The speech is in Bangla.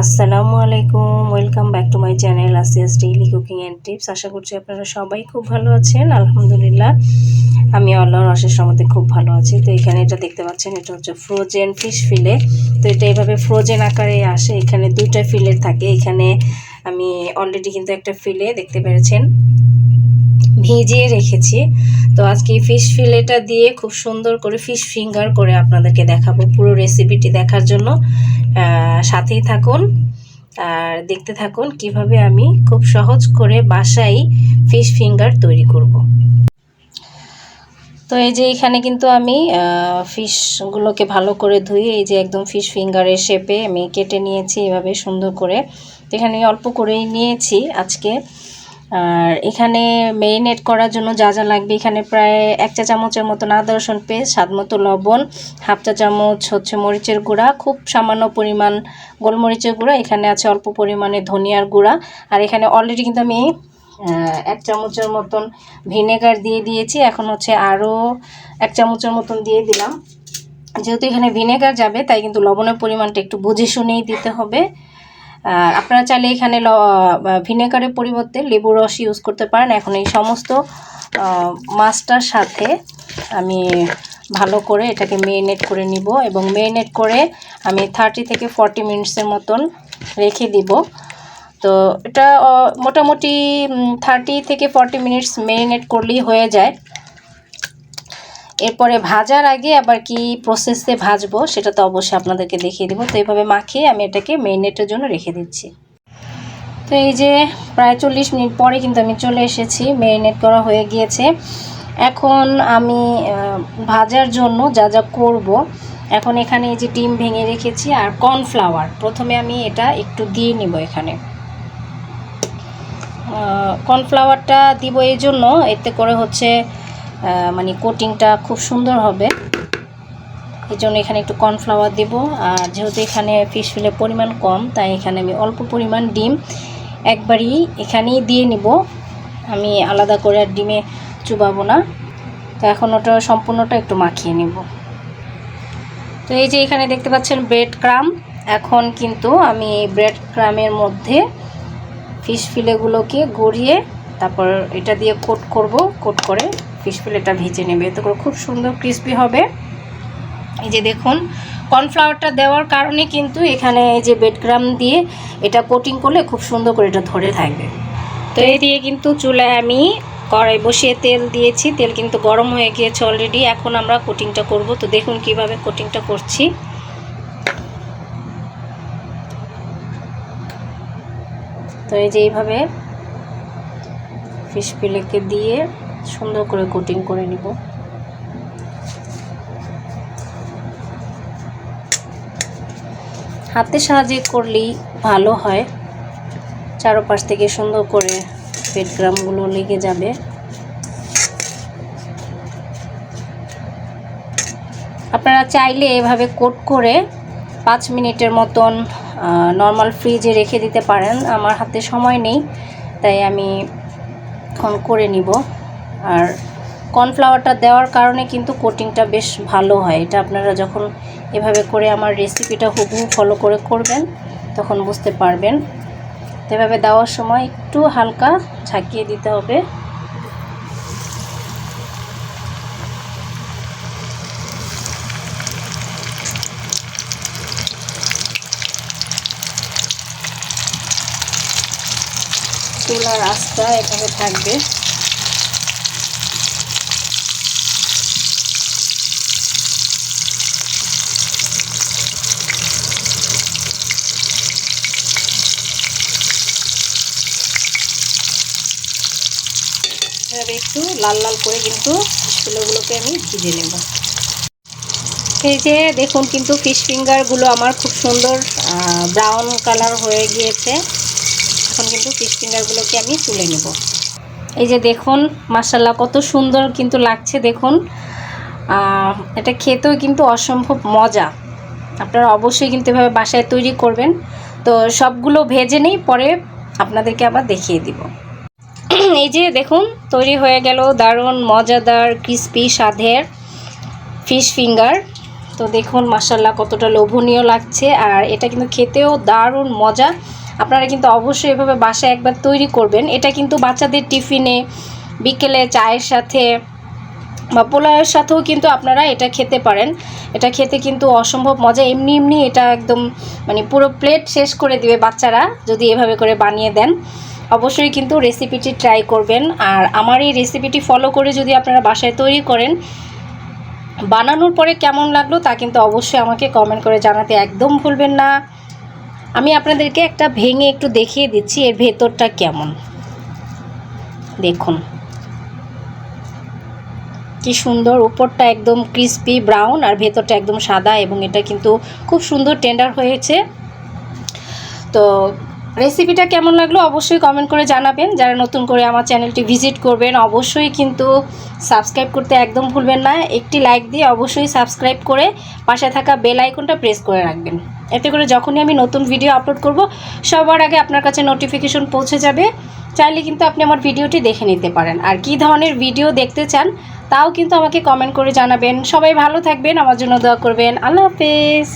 আসসালামু আলাইকুম, welcome back to my channel Asiya's daily cooking and tips. আশা করছি আপনারা সবাই খুব ভালো আছেন। আলহামদুলিল্লাহ আমি আল্লাহর অশেষ রহমতে খুব ভালো আছি। তো এখানে এটা দেখতে পাচ্ছেন, এটা হচ্ছে ফ্রোজেন ফিশ ফিলে। তো এটা এইভাবে ফ্রোজেন আকারে আসে, এখানে দুইটা ফিলে থাকে। এখানে আমি অলরেডি কিন্তু একটা ফিলে দেখতে পেরেছেন ভিজিয়ে রেখেছি। তো আজকে ফিশ ফিলেটা দিয়ে খুব সুন্দর করে ফিশ ফিঙ্গার করে আপনাদেরকে দেখাবো। পুরো রেসিপিটি দেখার জন্য সাথেই থাকুন আর দেখতে থাকুন কিভাবে আমি খুব সহজ করে বাসায় ফিশ ফিঙ্গার তৈরি করব। তো এই যে এখানে কিন্তু আমি ফিশগুলোকে ভালো করে ধুয়ে এই যে একদম ফিশ ফিঙ্গারের শেপে আমি কেটে নিয়েছি এভাবে সুন্দর করে। তো এখানে অল্প করেই নিয়েছি আজকে। আর এখানে ম্যারিনেট করার জন্য যা যা লাগবে, এখানে প্রায় 1 চা চামচের মতন আদা রসুন পেস্ট, স্বাদ মতো লবণ, 1/2 চা চামচ হচ্ছে মরিচের গুঁড়া, খুব সামান্য পরিমাণ গোলমরিচের গুঁড়া, এখানে আছে অল্প পরিমাণে ধনিয়ার গুঁড়া। আর এখানে অলরেডি কিন্তু আমি 1 চামচের মতন ভিনেগার দিয়ে দিয়েছি। এখন হচ্ছে আরও 1 চামচের মতন দিয়ে দিলাম। যেহেতু এখানে ভিনেগার যাবে তাই কিন্তু লবণের পরিমাণটা একটু বুঝে শুনেই দিতে হবে। আপনারা চাইলে এখানে ভিনেগারের পরিবর্তে লেবু রস ইউজ করতে পারেন। এখন এই সমস্ত মাছটার সাথে আমি ভালো করে এটাকে ম্যারিনেট করে নিব এবং ম্যারিনেট করে আমি 30 থেকে 40 মিনিটসের মতন রেখে দিব। তো এটা মোটামুটি 30 থেকে 40 মিনিটস ম্যারিনেট করলেই হয়ে যায়। এরপরে ভাজার আগে আবার কি প্রসেসে ভাজবো সেটা তো অবশ্যই আপনাদেরকে দেখিয়ে দেবো। তো এইভাবে মাখিয়ে আমি এটাকে ম্যারিনেটের জন্য রেখে দিচ্ছি। তো এই যে প্রায় 40 মিনিট পরে কিন্তু আমি চলে এসেছি, ম্যারিনেট করা হয়ে গিয়েছে। এখন আমি ভাজার জন্য যা যা করব, এখন এখানে এই যে ডিম ভেঙে রেখেছি আর কর্নফ্লাওয়ার প্রথমে আমি এটা একটু দিয়ে নিব। এখানে কর্নফ্লাওয়ারটা দিব এই জন্য, এতে করে হচ্ছে মানে কোটিংটা খুব সুন্দর হবে, এই জন্য এখানে একটু কর্নফ্লাওয়ার দেব। আর যেহেতু এখানে ফিশ ফিলের পরিমাণ কম তাই এখানে আমি অল্প পরিমাণ ডিম একবারই এখানেই দিয়ে নিব, আমি আলাদা করে আর ডিমে চুবাবো না। তো এখন ওটা সম্পূর্ণটা একটু মাখিয়ে নেব। তো এই যে এখানে দেখতে পাচ্ছেন ব্রেড ক্রাম, এখন কিন্তু আমি ব্রেড ক্রামের মধ্যে ফিশ ফিলেগুলোকে গড়িয়ে তারপর এটা দিয়ে কোট করব। কোট করে ফিশ ফিলেটা ভেজে নেবে, এতে করে খুব সুন্দর ক্রিস্পি হবে। এই যে দেখুন কর্নফ্লাওয়ারটা দেওয়ার কারণে কিন্তু এখানে এই যে ব্রেড ক্রাম দিয়ে এটা কোটিং করলে খুব সুন্দর করে এটা ধরে থাকবে। তো এই দিয়ে কিন্তু চুলায় আমি কড়াই বসিয়ে তেল দিয়েছি, তেল কিন্তু গরম হয়ে গিয়েছে অলরেডি। এখন আমরা কোটিংটা করব। তো দেখুন কিভাবে কোটিংটা করছি। তো এই যে এইভাবে ফিশ ফিলেকে দিয়ে সুন্দর করে কোটিং করে নিব। হাতের সাহায্যে করলেই ভালো হয়, চারপাশ থেকে সুন্দর করে ব্রেড ক্রামগুলো লেগে যাবে। আপনারা চাইলে এভাবে কোট করে 5 মিনিটের মতন নর্মাল ফ্রিজে রেখে দিতে পারেন। আমার হাতে সময় নেই তাই আমি এখন করে নিব। আর কর্নফ্লাওয়ারটা দেওয়ার কারণে কিন্তু কোটিংটা বেশ ভালো হয়। এটা আপনারা যখন এভাবে করে আমার রেসিপিটা হুবহু ফলো করে করবেন তখন বুঝতে পারবেন। এভাবে দেওয়ার সময় একটু হালকা ঝাঁকিয়ে দিতে হবে। চুলার আঁচটা এভাবে থাকবে। একটু লাল লাল করে কিন্তু ফিশগুলোকে আমি ভেজে নেব। এই যে দেখুন কিন্তু ফিশ ফিঙ্গারগুলো আমার খুব সুন্দর ব্রাউন কালার হয়ে গিয়েছে। এখন কিন্তু ফিশ ফিঙ্গারগুলোকে আমি তুলে নেব। এই যে দেখুন মাশাআল্লাহ কত সুন্দর কিন্তু লাগছে। দেখুন এটা খেতেও কিন্তু অসম্ভব মজা। আপনারা অবশ্যই কিন্তু এভাবে বাসায় তৈরি করবেন। তো সবগুলো ভেজে নেই, পরে আপনাদেরকে আবার দেখিয়ে দিব। এই যে দেখুন তৈরি হয়ে গেল দারুণ মজাদার ক্রিস্পি স্বাদের ফিশ ফিঙ্গার। তো দেখুন মাশাআল্লাহ কতটা লোভনীয় লাগছে, আর এটা কিন্তু খেতেও দারুণ মজা। আপনারা কিন্তু অবশ্যই এভাবে বাসায় একবার তৈরি করবেন। এটা কিন্তু বাচ্চাদের টিফিনে, বিকেলে চায়ের সাথে বা পোলাওয়ের সাথেও কিন্তু আপনারা এটা খেতে পারেন। এটা খেতে কিন্তু অসম্ভব মজা। এমনি এমনি এটা একদম মানে পুরো প্লেট শেষ করে দিবে বাচ্চারা যদি এভাবে করে বানিয়ে দেন। অবশ্যই কিন্তু রেসিপিটি ট্রাই করবেন, আর আমার এই রেসিপিটি ফলো করে যদি আপনারা বাসায় তৈরি করেন, বানানোর পরে কেমন লাগলো তা কিন্তু অবশ্যই আমাকে কমেন্ট করে জানাতে একদম ভুলবেন না। আমি আপনাদেরকে একটা ভেঙে একটু দেখিয়ে দিচ্ছি এর ভেতরটা কেমন। দেখুন কি সুন্দর, উপরটা একদম ক্রিস্পি ব্রাউন আর ভেতরটা একদম সাদা, এবং এটা কিন্তু খুব সুন্দর টেন্ডার হয়েছে। তো রেসিপিটা কেমন লাগলো অবশ্যই কমেন্ট করে জানাবেন। যারা নতুন করে আমার চ্যানেলটি ভিজিট করবেন অবশ্যই কিন্তু সাবস্ক্রাইব করতে একদম ভুলবেন না। একটি লাইক দিয়ে অবশ্যই সাবস্ক্রাইব করে পাশে থাকা বেল আইকনটা প্রেস করে রাখবেন। এতে করে যখনই আমি নতুন ভিডিও আপলোড করব সবার আগে আপনার কাছে নোটিফিকেশন পৌঁছে যাবে। চাইলে কিন্তু আপনি আমার ভিডিওটি দেখে নিতে পারেন, আর কী ধরনের ভিডিও দেখতে চান তাও কিন্তু আমাকে কমেন্ট করে জানাবেন। সবাই ভালো থাকবেন, আমার জন্য দোয়া করবেন। আল্লাহ হাফেজ।